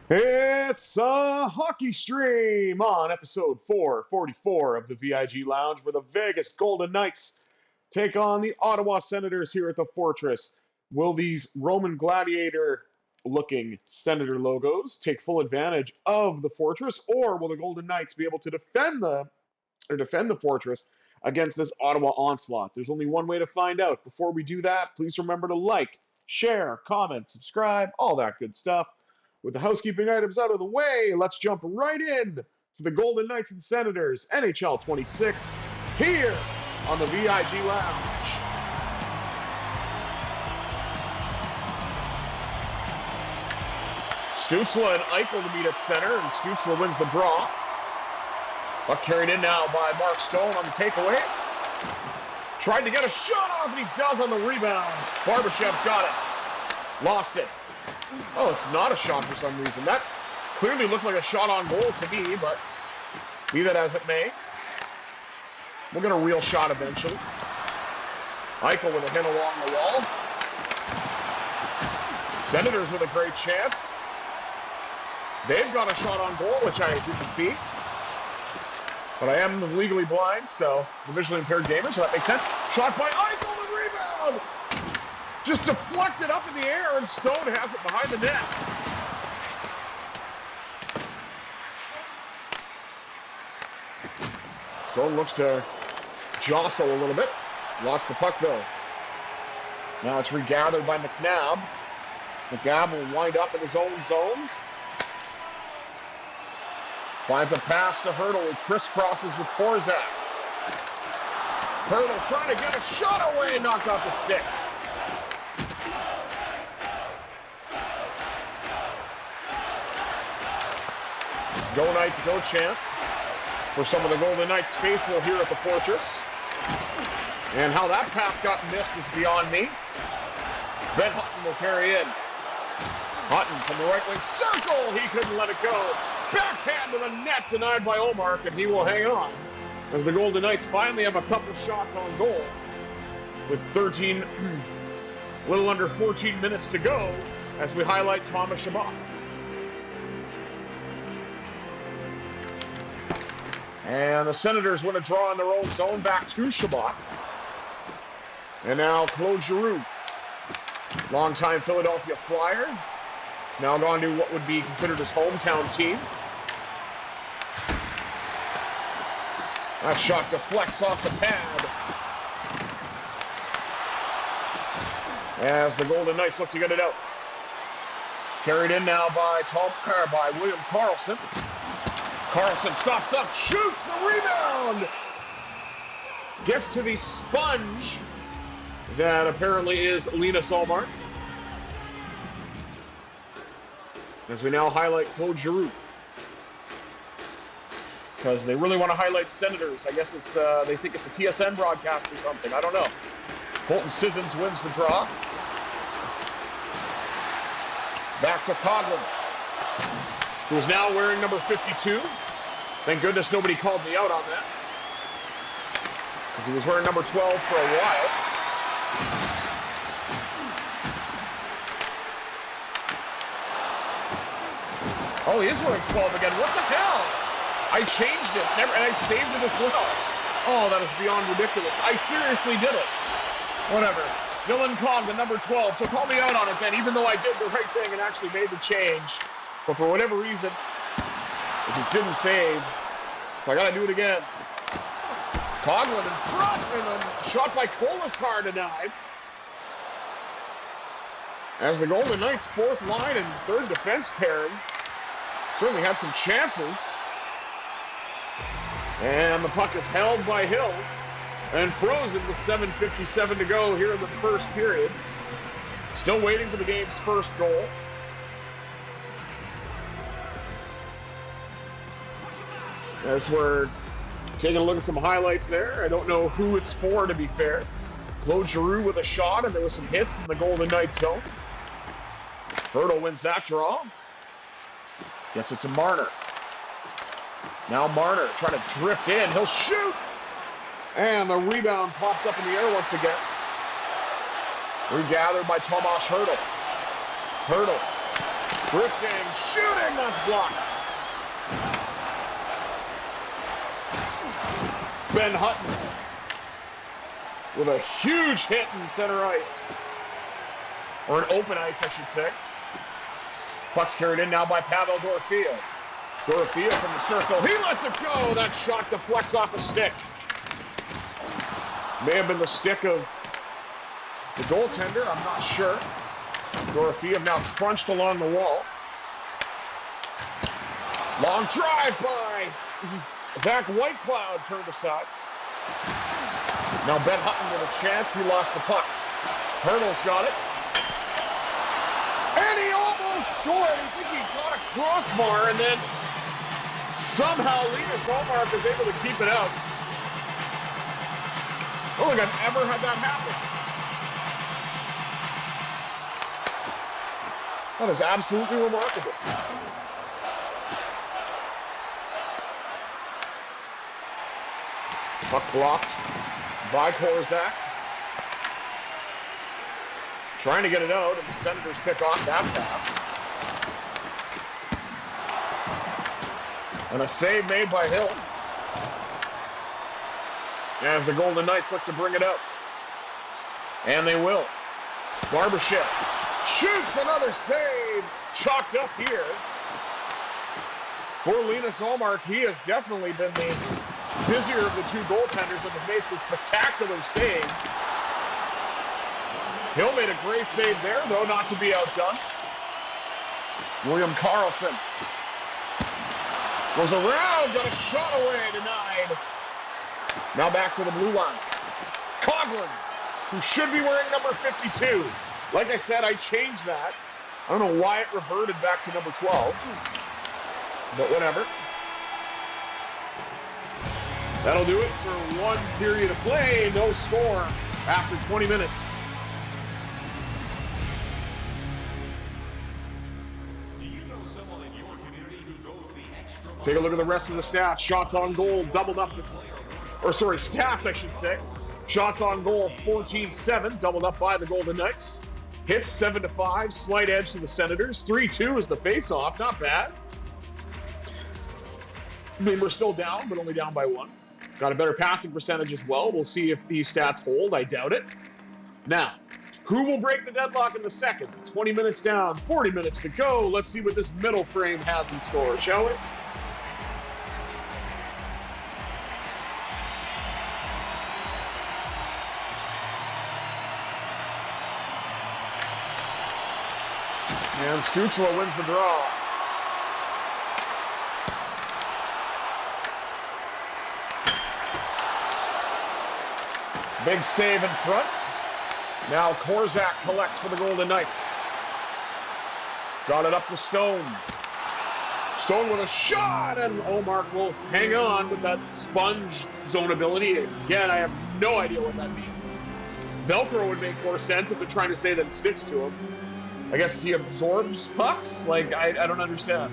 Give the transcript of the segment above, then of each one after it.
It's a hockey stream on episode 444 of the VIG Lounge, where the Vegas Golden Knights take on the Ottawa Senators here at the Fortress. Will these Roman gladiator-looking Senator logos take full advantage of the Fortress, or will the Golden Knights be able to defend the Fortress against this Ottawa onslaught? There's only one way to find out. Before we do that, please remember to like, share, comment, subscribe, all that good stuff. With the housekeeping items out of the way, let's jump right in to the Golden Knights and Senators NHL 26 here on the VIG Lounge. Stützle and Eichel to meet at center, and Stützle wins the draw. Puck carried in now by Mark Stone on the takeaway. Tried to get a shot off, and he does on the rebound. Barbashev's got it. Lost it. Oh, it's not a shot for some reason. That clearly looked like a shot on goal to me, but be that as it may. We'll get a real shot eventually. Eichel with a hit along the wall. Senators with a great chance. They've got a shot on goal, which I didn't see. But I am legally blind, so the visually impaired gamer, so that makes sense. Shot by Eichel, the rebound! Just deflected up in the air, and Stone has it behind the net. Stone looks to jostle a little bit. Lost the puck, though. Now it's regathered by McNabb. McNabb will wind up in his own zone. Finds a pass to Hurdle, who crisscrosses with Forzak. Hurdle trying to get a shot away, knocked off the stick. Go Knights, go chant for some of the Golden Knights faithful here at the Fortress. And how that pass got missed is beyond me. Ben Hutton will carry in. Hutton from the right wing circle. He couldn't let it go. Backhand to the net, denied by Ulmark, and he will hang on as the Golden Knights finally have a couple shots on goal with a little under 14 minutes to go as we highlight Thomas Chabot. And the Senators win a draw in their own zone, back to Chabot. And now Claude Giroux, longtime Philadelphia Flyer, now gone to what would be considered his hometown team. That shot deflects off the pad as the Golden Knights look to get it out. Carried in now by William Karlsson. Karlsson stops up, shoots the rebound! Gets to the sponge that apparently is Linus Ulmark. As we now highlight Claude Giroux. Because they really want to highlight Senators. I guess it's they think it's a TSN broadcast or something. I don't know. Colton Sissons wins the draw. Back to Coghlan, who is now wearing number 52. Thank goodness nobody called me out on that, because he was wearing number 12 for a while. Oh, he is wearing 12 again. What the hell? I changed it, and I saved it as well. Oh, that is beyond ridiculous. I seriously did it. Whatever. Dylan Coghlan, number 12. So call me out on it then, even though I did the right thing and actually made the change. But for whatever reason, it just didn't save. So I got to do it again. Coghlan in front, and then shot by Kolasar denied. As the Golden Knights' fourth line and third defense pairing certainly had some chances. And the puck is held by Hill and frozen with 7:57 to go here in the first period. Still waiting for the game's first goal. As we're taking a look at some highlights there, I don't know who it's for, to be fair. Claude Giroux with a shot, and there were some hits in the Golden Knights zone. Hurdle wins that draw. Gets it to Marner. Now Marner trying to drift in. He'll shoot! And the rebound pops up in the air once again. Regathered by Tomas Hurdle. Hurdle Drifting, shooting, that's blocked. Ben Hutton with a huge hit in center ice. Or an open ice, I should say. Puck's carried in now by Pavel Dorofeev. Dorofeev from the circle. He lets it go. That shot deflects off a stick. May have been the stick of the goaltender. I'm not sure. Dorofeev now crunched along the wall. Long drive by Zach Whitecloud, turned aside. Now Ben Hutton with a chance. He lost the puck. Hurdle's got it. And he almost scored. I think he got a crossbar, and then somehow Linus Ulmark is able to keep it out. I don't think I've ever had that happen. That is absolutely remarkable. Puck blocked by Korzak. Trying to get it out, and the Senators pick off that pass. And a save made by Hill. As the Golden Knights look to bring it out. And they will. Barbashev shoots, another save. Chalked up here. For Linus Ulmark, he has definitely been the busier of the two goaltenders and has made some spectacular saves. Hill made a great save there, though, not to be outdone. William Karlsson goes around, got a shot away, denied. Now back to the blue line. Coghlan, who should be wearing number 52. Like I said, I changed that. I don't know why it reverted back to number 12, but whatever. That'll do it for one period of play. No score after 20 minutes. Take a look at the rest of the stats. Shots on goal doubled up. Stats, I should say. Shots on goal 14-7, doubled up by the Golden Knights. Hits 7-5, slight edge to the Senators. 3-2 is the face-off, not bad. I mean, we're still down, but only down by one. Got a better passing percentage as well. We'll see if these stats hold. I doubt it. Now, who will break the deadlock in the second? 20 minutes down, 40 minutes to go. Let's see what this middle frame has in store, shall we? And Stützle wins the draw. Big save in front. Now Korzak collects for the Golden Knights. Got it up to Stone. Stone with a shot, and Ulmark will hang on with that sponge zone ability. Again, I have no idea what that means. Velcro would make more sense if they're trying to say that it sticks to him. I guess he absorbs pucks? Like, I don't understand.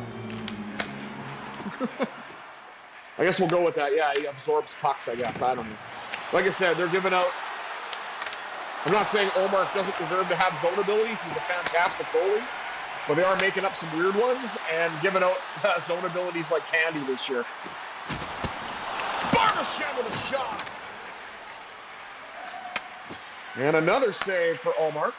I guess we'll go with that. Yeah, he absorbs pucks, I guess. I don't know. Like I said, they're giving out... I'm not saying Ulmark doesn't deserve to have zone abilities. He's a fantastic goalie. But they are making up some weird ones and giving out zone abilities like candy this year. Barbashev with a shot! And another save for Ulmark.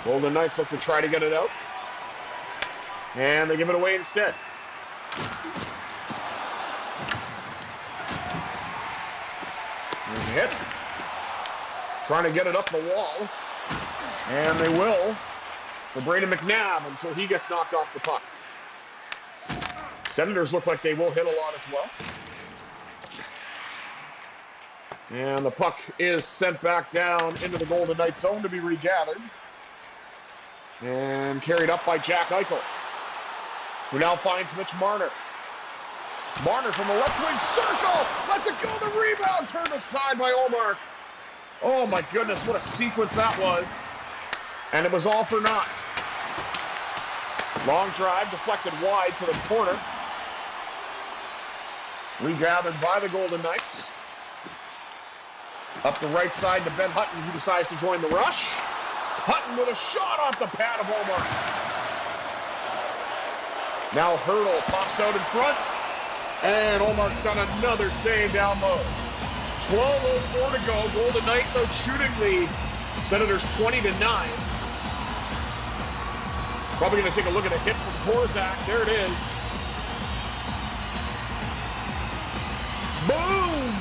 Golden Knights look to try to get it out. And they give it away instead. There's a hit. Trying to get it up the wall. And they will for Brayden McNabb until he gets knocked off the puck. Senators look like they will hit a lot as well. And the puck is sent back down into the Golden Knights zone to be regathered. And carried up by Jack Eichel, who now finds Mitch Marner. Marner from the left wing circle, lets it go, the rebound turned aside by Ulmark. Oh my goodness, what a sequence that was. And it was all for naught. Long drive, deflected wide to the corner. Regathered by the Golden Knights. Up the right side to Ben Hutton, who decides to join the rush. Hutton with a shot off the pad of Ulmark. Now Hurdle pops out in front, and Ulmark's got another save down low. 12:04 to go. Golden Knights out shooting the Senators 20-9. Probably going to take a look at a hit from Korzak. There it is. Boom!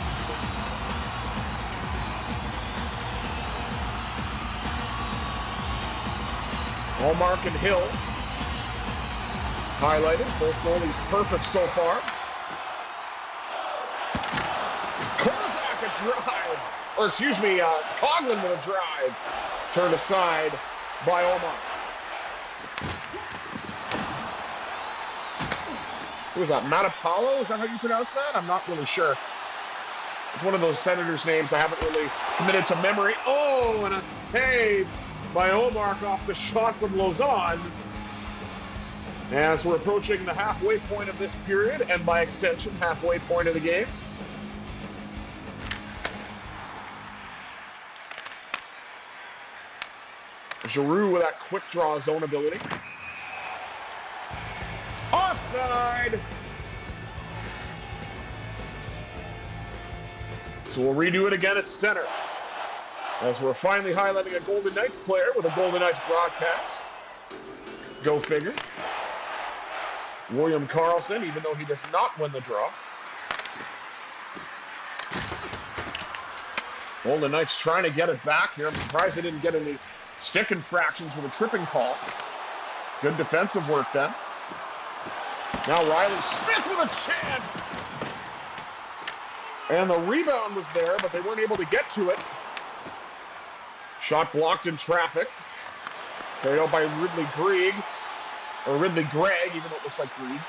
Ulmark and Hill highlighted. Both goalies perfect so far. Korzak a drive. Or excuse me, Coughlin with a drive. Turned aside by Ulmark. Who was that? Matapalo? Is that how you pronounce that? I'm not really sure. It's one of those Senators names I haven't really committed to memory. Oh, and a save by Ulmark off the shot from Lauzon. As we're approaching the halfway point of this period, and by extension, halfway point of the game. Giroux with that quick draw zone ability. Offside! So we'll redo it again at center. As we're finally highlighting a Golden Knights player with a Golden Knights broadcast. Go figure. William Karlsson, even though he does not win the draw. Golden Knights trying to get it back here. I'm surprised they didn't get any stick infractions with a tripping call. Good defensive work then. Now Riley Smith with a chance. And the rebound was there, but they weren't able to get to it. Shot blocked in traffic. Carried out by Ridley Gregg, even though it looks like Gregg.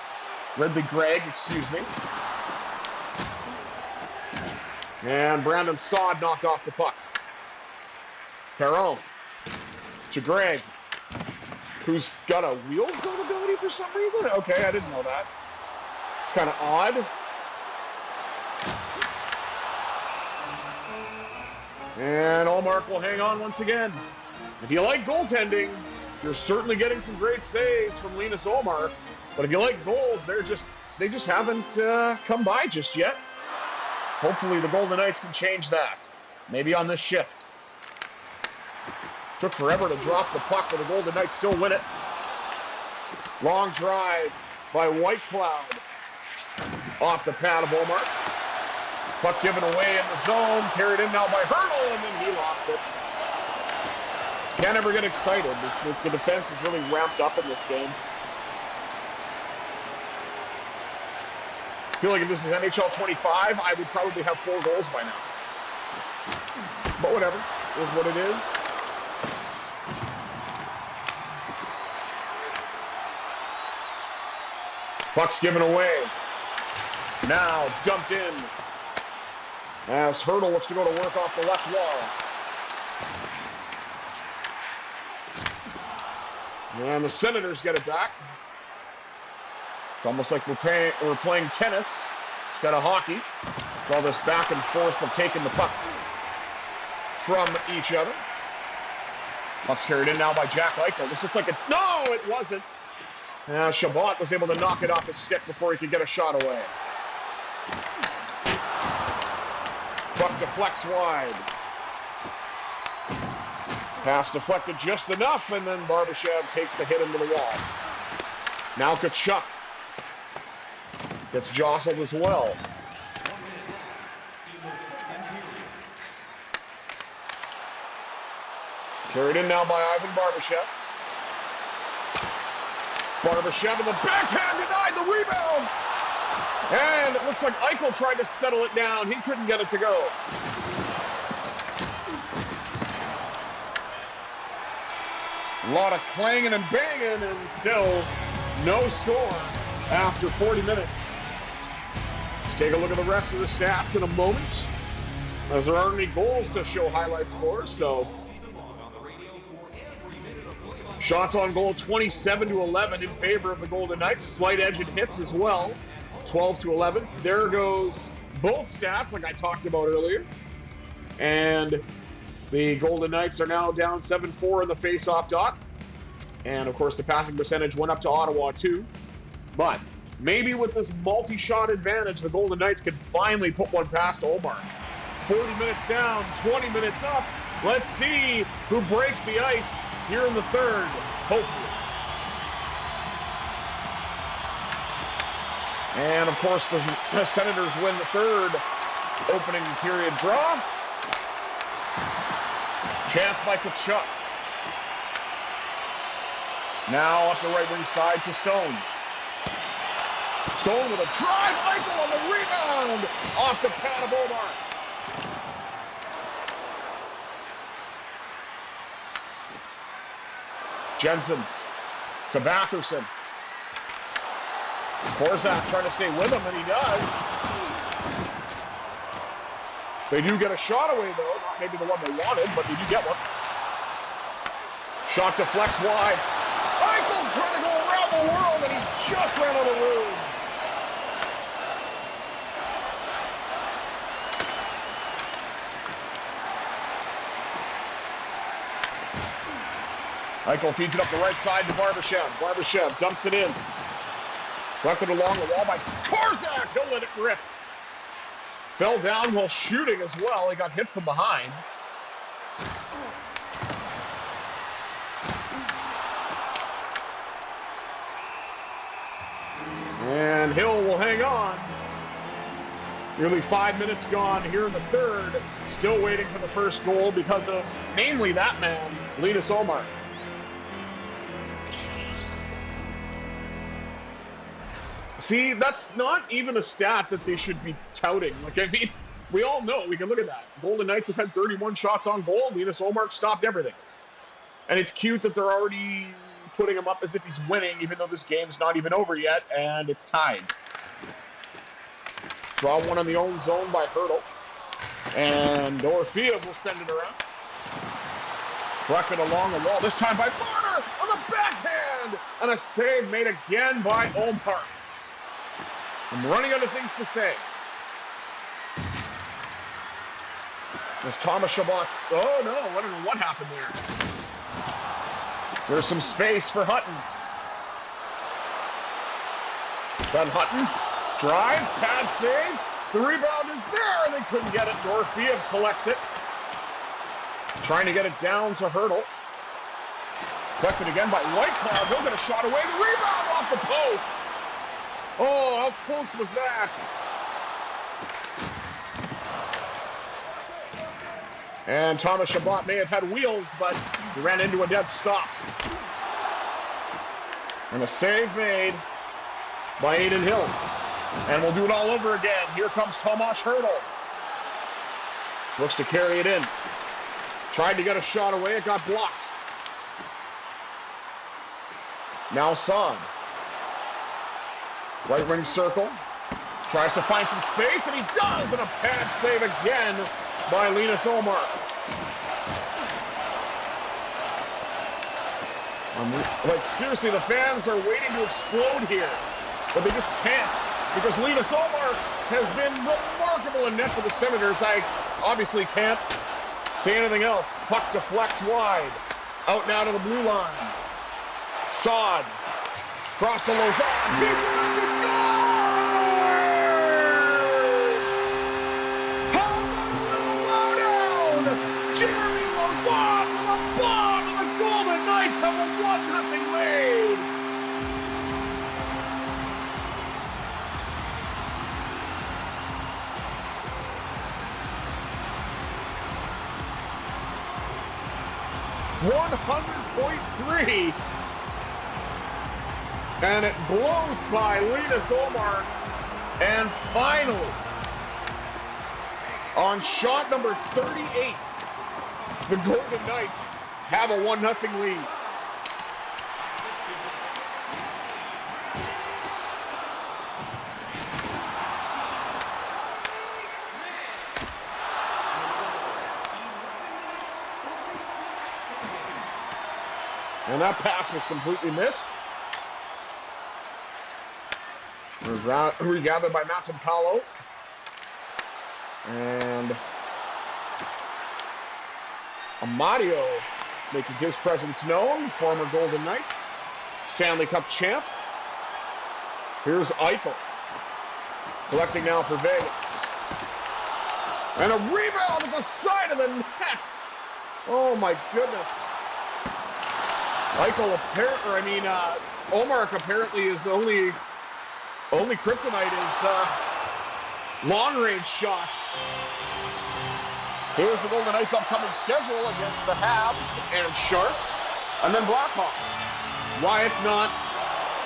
Ridley Gregg, excuse me. And Brandon Saad knocked off the puck. Perron to Gregg, who's got a wheel zone ability for some reason? Okay, I didn't know that. It's kind of odd. And Ulmark will hang on once again. If you like goaltending, you're certainly getting some great saves from Linus Ulmark. But if you like goals, they just haven't come by just yet. Hopefully the Golden Knights can change that. Maybe on this shift. Took forever to drop the puck, but the Golden Knights still win it. Long drive by Whitecloud. Off the pad of Ulmark. Puck given away in the zone. Carried in now by Hurdle, and then he lost it. Can't ever get excited. The defense is really ramped up in this game. I feel like if this is NHL 25, I would probably have 4 goals by now. But whatever. It is what it is. Puck's given away. Now dumped in. As Hurdle looks to go to work off the left wall. And the Senators get it back. It's almost like we're playing tennis instead of hockey. All this back and forth of taking the puck from each other. Puck's carried in now by Jack Eichel. This looks like a... No, it wasn't. Chabot was able to knock it off his stick before he could get a shot away. Puck deflects wide. Pass deflected just enough, and then Barbashev takes a hit into the wall. Now Tkachuk gets jostled as well. Carried in now by Ivan Barbashev. Barbashev in the backhand denied the rebound. And it looks like Eichel tried to settle it down. He couldn't get it to go. A lot of clanging and banging, and still no score after 40 minutes. Let's take a look at the rest of the stats in a moment, as there aren't any goals to show highlights for, so... Shots on goal 27-11 in favor of the Golden Knights. Slight edge in hits as well. 12-11. There goes both stats like I talked about earlier. And the Golden Knights are now down 7-4 in the face-off dot. And, of course, the passing percentage went up to Ottawa, too. But maybe with this multi-shot advantage, the Golden Knights can finally put one past Ulmark. 40 minutes down, 20 minutes up. Let's see who breaks the ice here in the third, hopefully. And, of course, the Senators win the third opening period draw. Chance by Kachuk. Now up the right wing side to Stone. Stone with a drive. Eichel on the rebound. Off the pad of Ulmark. Jensen to Batherson. Borzak trying to stay with him, and he does. They do get a shot away, though. Not maybe the one they wanted, but they do get one. Shot deflects wide. Eichel trying to go around the world, and he just ran out of room. Eichel feeds it up the right side to Barbashev. Barbashev dumps it in. Left it along the wall by Korzak. He'll let it rip. Fell down while shooting as well. He got hit from behind. And Hill will hang on. Nearly 5 minutes gone here in the third. Still waiting for the first goal because of, namely, that man, Linus Ulmark. See, that's not even a stat that they should be touting. Like, I mean, we all know, we can look at that. Golden Knights have had 31 shots on goal. Linus Ulmark stopped everything. And it's cute that they're already putting him up as if he's winning, even though this game's not even over yet, and it's tied. Draw one on the own zone by Hurdle. And Orfiev will send it around. Collected along the wall, this time by Marner on the backhand! And a save made again by Ulmark. I'm running out of things to say. There's Thomas Chabot's. Oh no, I don't know what happened there. There's some space for Hutton. Then Hutton, drive, pad save. The rebound is there, and they couldn't get it. Orfiev collects it. Trying to get it down to Hurdle. Collected again by Whitecloud. He'll get a shot away. The rebound off the post. Oh, how close was that? And Thomas Chabot may have had wheels, but he ran into a dead stop. And a save made by Adin Hill. And we'll do it all over again. Here comes Tomas Hurdle. Looks to carry it in. Tried to get a shot away. It got blocked. Now Son. Right wing circle. Tries to find some space, and he does! And a pad save again by Linus Ulmark. Like, seriously, the fans are waiting to explode here. But they just can't. Because Linus Ulmark has been remarkable in net for the Senators. I obviously can't say anything else. Puck deflects wide. Out now to the blue line. Saad. Cross to Lauzon. He's going to score! How about a little lowdown? Jeremy Lauzon with a bomb, and the Golden Knights have a 1-0 lead. .3 and it blows by Linus Ulmark, and finally, on shot number 38, the Golden Knights have a 1-0 lead. And that pass was completely missed. Regathered by Matsupalo. And Amadio making his presence known, former Golden Knights, Stanley Cup champ. Here's Eichel, collecting now for Vegas. And a rebound at the side of the net. Oh my goodness. Eichel Ulmark apparently is only kryptonite is long-range shots. Here's the Golden Knights' upcoming schedule against the Habs and Sharks, and then Blackhawks. Why it's not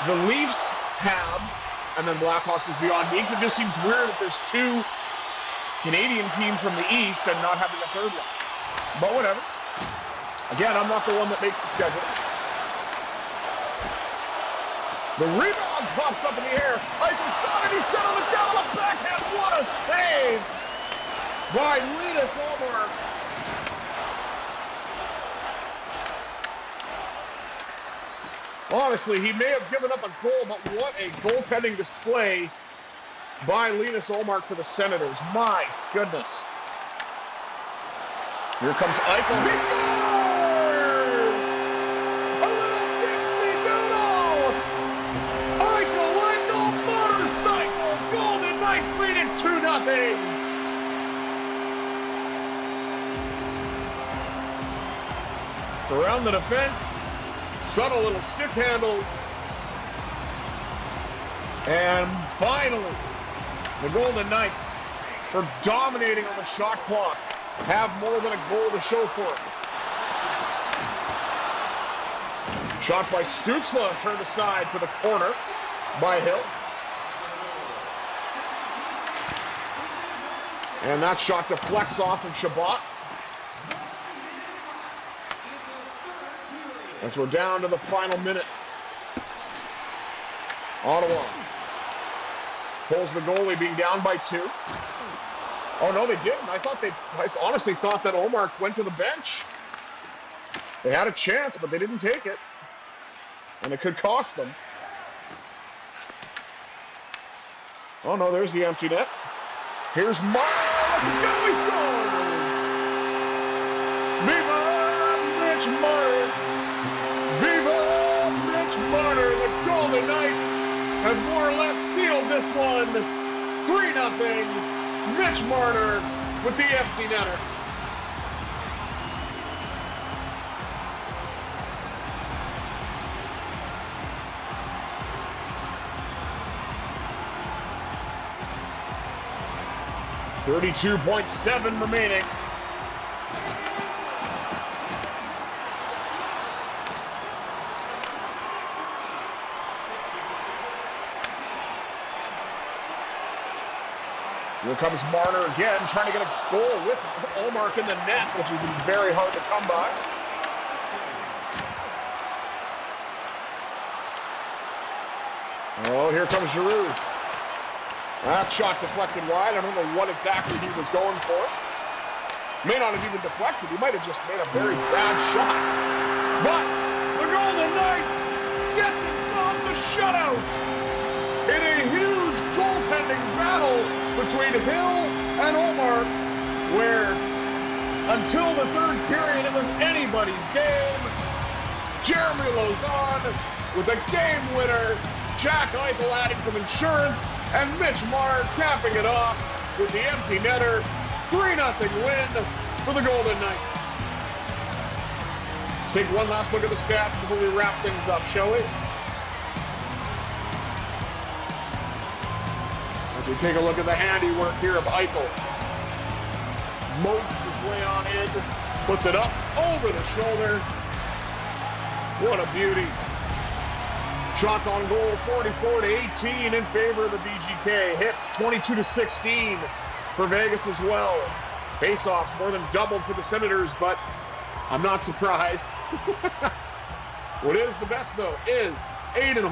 the Leafs, Habs, and then Blackhawks is beyond me, because it just seems weird that there's two Canadian teams from the East and not having a third one. But whatever. Again, I'm not the one that makes the schedule. The rebound pops up in the air. Eichel's got it. He's set on the down the backhand. What a save by Linus Ulmark. Honestly, he may have given up a goal, but what a goaltending display by Linus Ulmark for the Senators. My goodness. Here comes Eichel. He scores! A little dipsy doodle! Eichel motorcycle! Golden Knights lead it 2-0. It's around the defense. Subtle little stick handles. And finally, the Golden Knights, for dominating on the shot clock, have more than a goal to show for it. Shot by Stutzla, turned aside to the corner by Hill. And that shot deflects off of Shabbat. As we're down to the final minute. Ottawa pulls the goalie, being down by 2. Oh, no, they didn't. I honestly thought that Ulmark went to the bench. They had a chance, but they didn't take it. And it could cost them. Oh, no, there's the empty net. Here's Marner. Let's go, he scores! Viva Mitch Marner! Viva Mitch Marner! The Golden Knights have more or less sealed this one. 3-0. Mitch Marner with the empty netter. .7 remaining. Here comes Marner again, trying to get a goal with Ulmark in the net, which has been very hard to come by. Oh, here comes Giroux. That shot deflected wide. I don't know what exactly he was going for. May not have even deflected. He might have just made a very bad shot. But the Golden Knights get themselves a shutout in a huge goaltending battle between Hill and Ulmark, where until the third period it was anybody's game. Jeremy Lauzon with a game winner, Jack Eichel adding some insurance, and Mitch Marner capping it off with the empty netter. 3-0 win for the Golden Knights. Let's take one last look at the stats before we wrap things up, shall we? As we take a look at the handiwork here of Eichel. Moses his way on in, puts it up over the shoulder. What a beauty. Shots on goal 44-18 in favor of the VGK. Hits 22-16 for Vegas as well. Face-offs more than doubled for the Senators, but I'm not surprised. What is the best, though, is Adin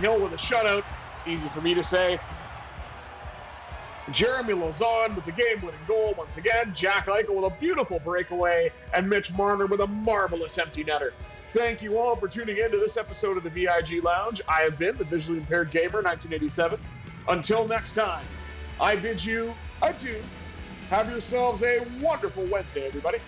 Hill with a shutout. Easy for me to say. Jeremy Lauzon with the game-winning goal once again. Jack Eichel with a beautiful breakaway. And Mitch Marner with a marvelous empty netter. Thank you all for tuning in to this episode of the VIG Lounge. I have been the Visually Impaired Gamer, 1987. Until next time, I bid you adieu. Have yourselves a wonderful Wednesday, everybody.